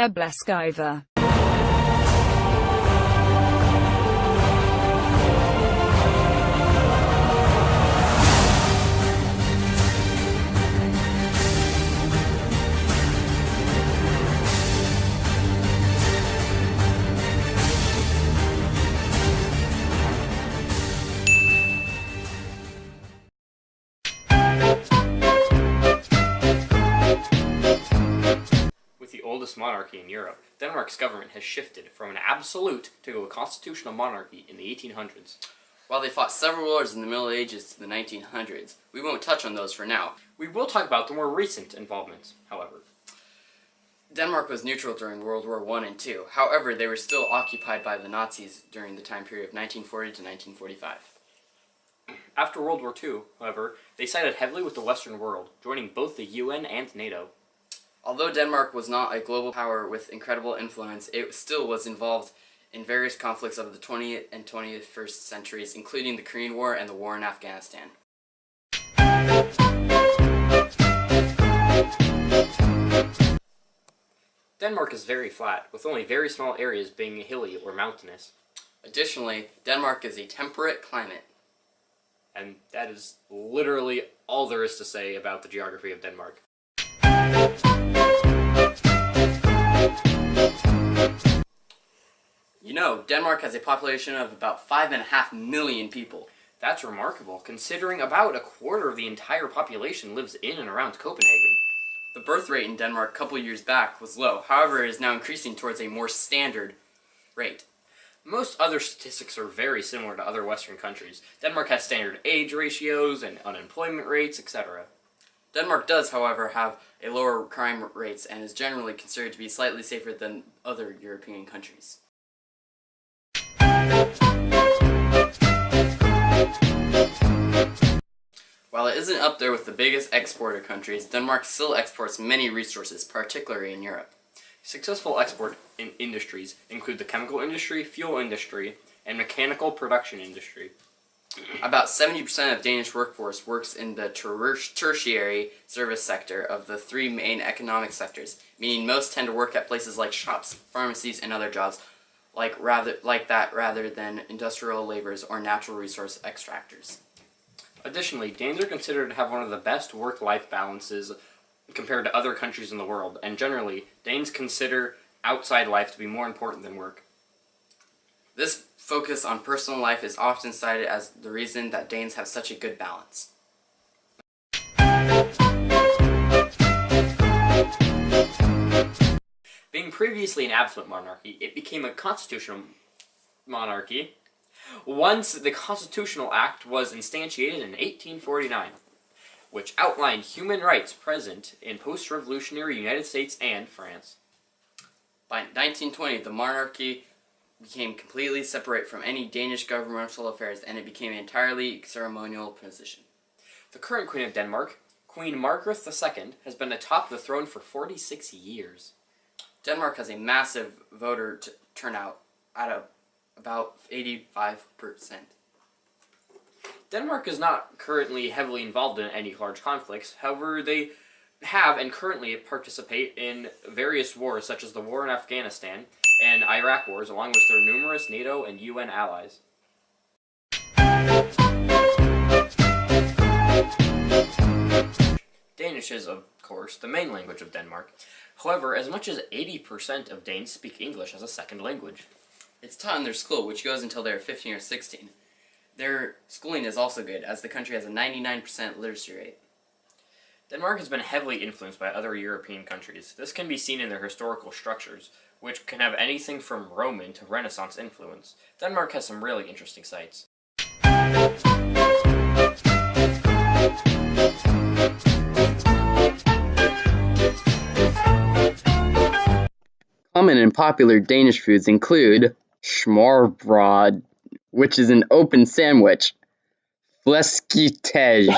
Ebleskaiver. With the oldest monarchy in Europe, Denmark's government has shifted from an absolute to a constitutional monarchy in the 1800s. While they fought several wars in the Middle Ages to the 1900s, we won't touch on those for now. We will talk about the more recent involvements, however. Denmark was neutral during World War I and II. However, they were still occupied by the Nazis during the time period of 1940 to 1945. After World War II, however, they sided heavily with the Western world, joining both the UN and NATO. Although Denmark was not a global power with incredible influence, it still was involved in various conflicts of the 20th and 21st centuries, including the Korean War and the war in Afghanistan. Denmark is very flat, with only very small areas being hilly or mountainous. Additionally, Denmark is a temperate climate. And that is literally all there is to say about the geography of Denmark. You know, Denmark has a population of about 5.5 million people. That's remarkable, considering about a quarter of the entire population lives in and around Copenhagen. The birth rate in Denmark a couple years back was low, however it is now increasing towards a more standard rate. Most other statistics are very similar to other Western countries. Denmark has standard age ratios and unemployment rates, etc. Denmark does, however, have a lower crime rates and is generally considered to be slightly safer than other European countries. While it isn't up there with the biggest exporter countries, Denmark still exports many resources, particularly in Europe. Successful export industries include the chemical industry, fuel industry, and mechanical production industry. About 70% of Danish workforce works in the tertiary service sector of the three main economic sectors, meaning most tend to work at places like shops, pharmacies, and other jobs rather than industrial laborers or natural resource extractors. Additionally, Danes are considered to have one of the best work-life balances compared to other countries in the world, and generally, Danes consider outside life to be more important than work. This focus on personal life is often cited as the reason that Danes have such a good balance. Being previously an absolute monarchy, it became a constitutional monarchy once the Constitutional Act was instantiated in 1849, which outlined human rights present in post-revolutionary United States and France. By 1920, the monarchy became completely separate from any Danish governmental affairs, and it became an entirely ceremonial position. The current Queen of Denmark, Queen Margaret II, has been atop the throne for 46 years. Denmark has a massive voter turnout at about 85%. Denmark is not currently heavily involved in any large conflicts. However, they have and currently participate in various wars such as the war in Afghanistan and Iraq wars, along with their numerous NATO and UN allies. Danish is, of course, the main language of Denmark. However, as much as 80% of Danes speak English as a second language. It's taught in their school, which goes until they're 15 or 16. Their schooling is also good, as the country has a 99% literacy rate. Denmark has been heavily influenced by other European countries. This can be seen in their historical structures, which can have anything from Roman to Renaissance influence. Denmark has some really interesting sites. Common and popular Danish foods include smørrebrød, which is an open sandwich, flæskesteg,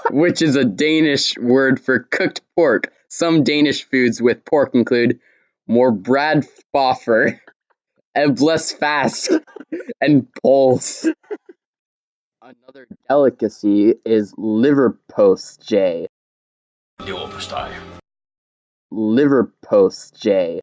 which is a Danish word for cooked pork. Some Danish foods with pork include morbradfoffer, eblesfast, and pols. Another delicacy is leverpostej. Leverpostej.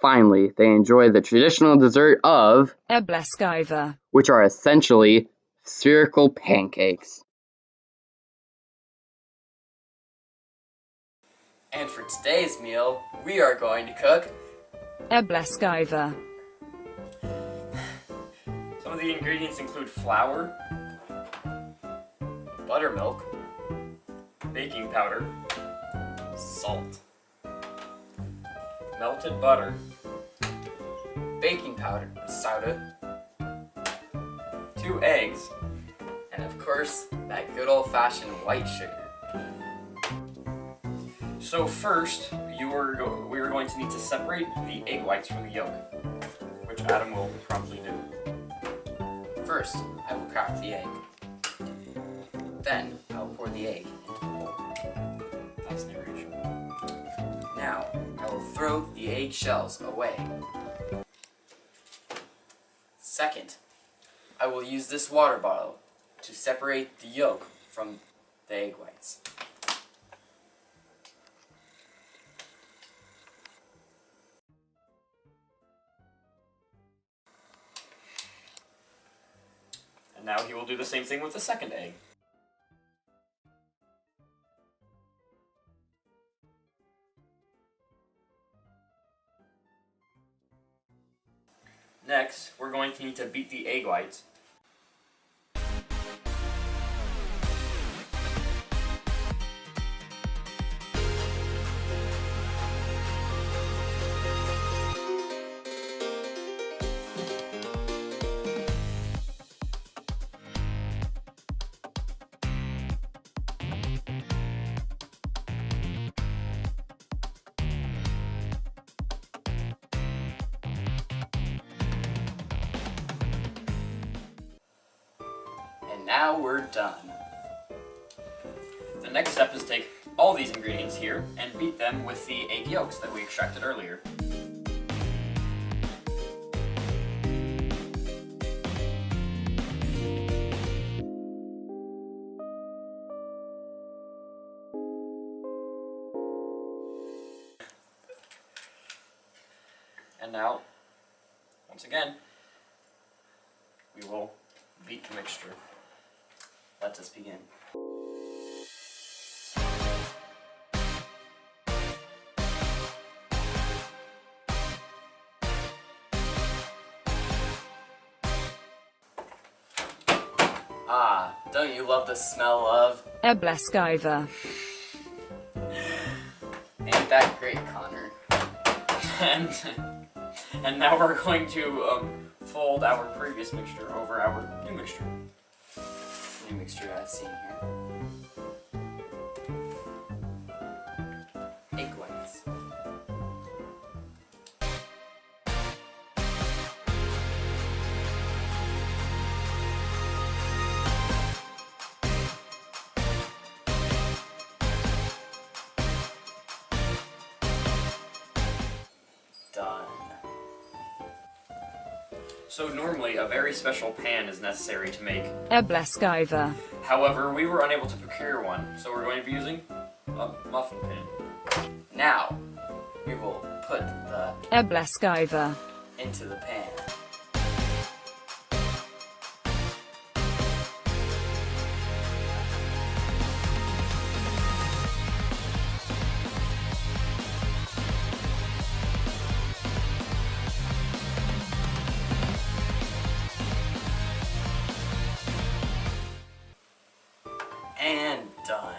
finally, they enjoy the traditional dessert of Ebleskiver. which are essentially spherical pancakes. And for today's meal, we are going to cook Ebleskiver. Some of the ingredients include flour, buttermilk, baking powder, salt, melted butter, baking powder, soda, 2 eggs, and of course, that good old-fashioned white sugar. So first, we are going to need to separate the egg whites from the yolk, which Adam will promptly do. First, I will crack the egg. Then, I will pour the egg into the bowl. That's narration. Now, I will throw the egg shells away. Second, I will use this water bottle to separate the yolk from the egg whites. And now he will do the same thing with the second egg. Next, we're going to need to beat the egg whites. And now we're done. The next step is take all these ingredients here and beat them with the egg yolks that we extracted earlier. And now, once again, we will beat the mixture. Let us begin. Ah, don't you love the smell of? Ebleskiver. Ain't that great, Connor? And now we're going to fold our previous mixture over our new mixture. New mixture I've seen here. Egg whites. Done. So normally a very special pan is necessary to make. Ebleskiver. However, we were unable to procure one, so we're going to be using a muffin pan. Now, we will put the Ebleskiver. into the pan. And done.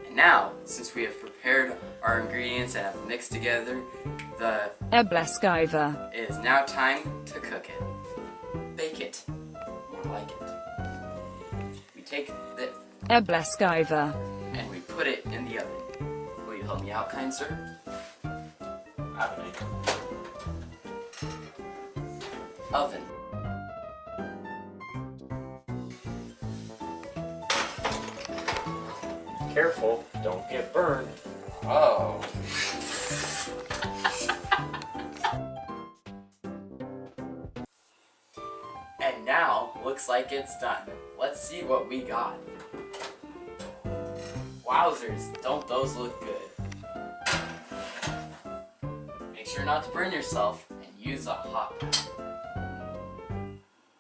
And now, since we have prepared our ingredients and have mixed together, Ebleskiver. it is now time to cook it. Bake it. More like it. We take the Ebleskiver. and we put it in the oven. Will you help me out, kind sir? Oven. Careful, don't get burned. Oh. And now, looks like it's done. Let's see what we got. Wowzers, don't those look good? sure not to burn yourself and use a hot pan.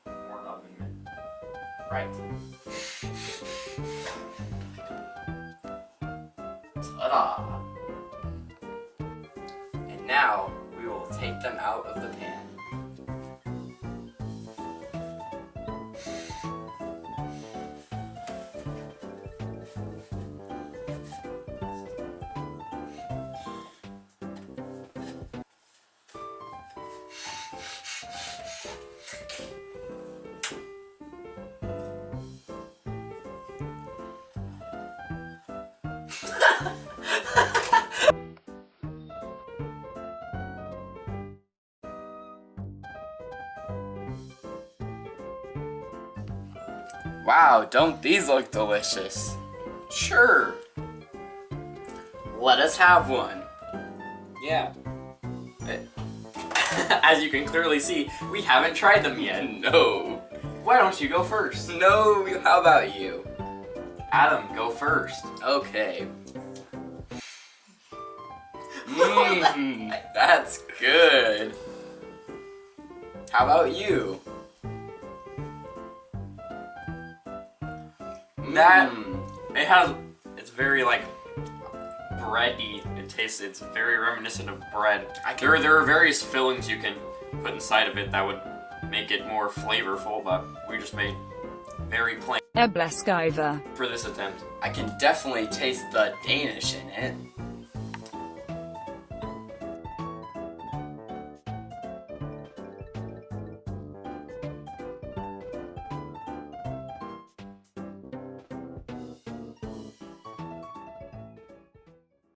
Or oven mitt. Right. Ta-da! And now we will take them out of the pan. Wow, don't these look delicious? Sure. Let us have one. Yeah. As you can clearly see, we haven't tried them yet. No. Why don't you go first? No, how about you? Adam, go first. Okay. Mmm, that's good. How about you? That, it's very like bready. It's very reminiscent of bread. There are various fillings you can put inside of it that would make it more flavorful, but we just made very plain A Blaskiver. for this attempt. I can definitely taste the Danish in it.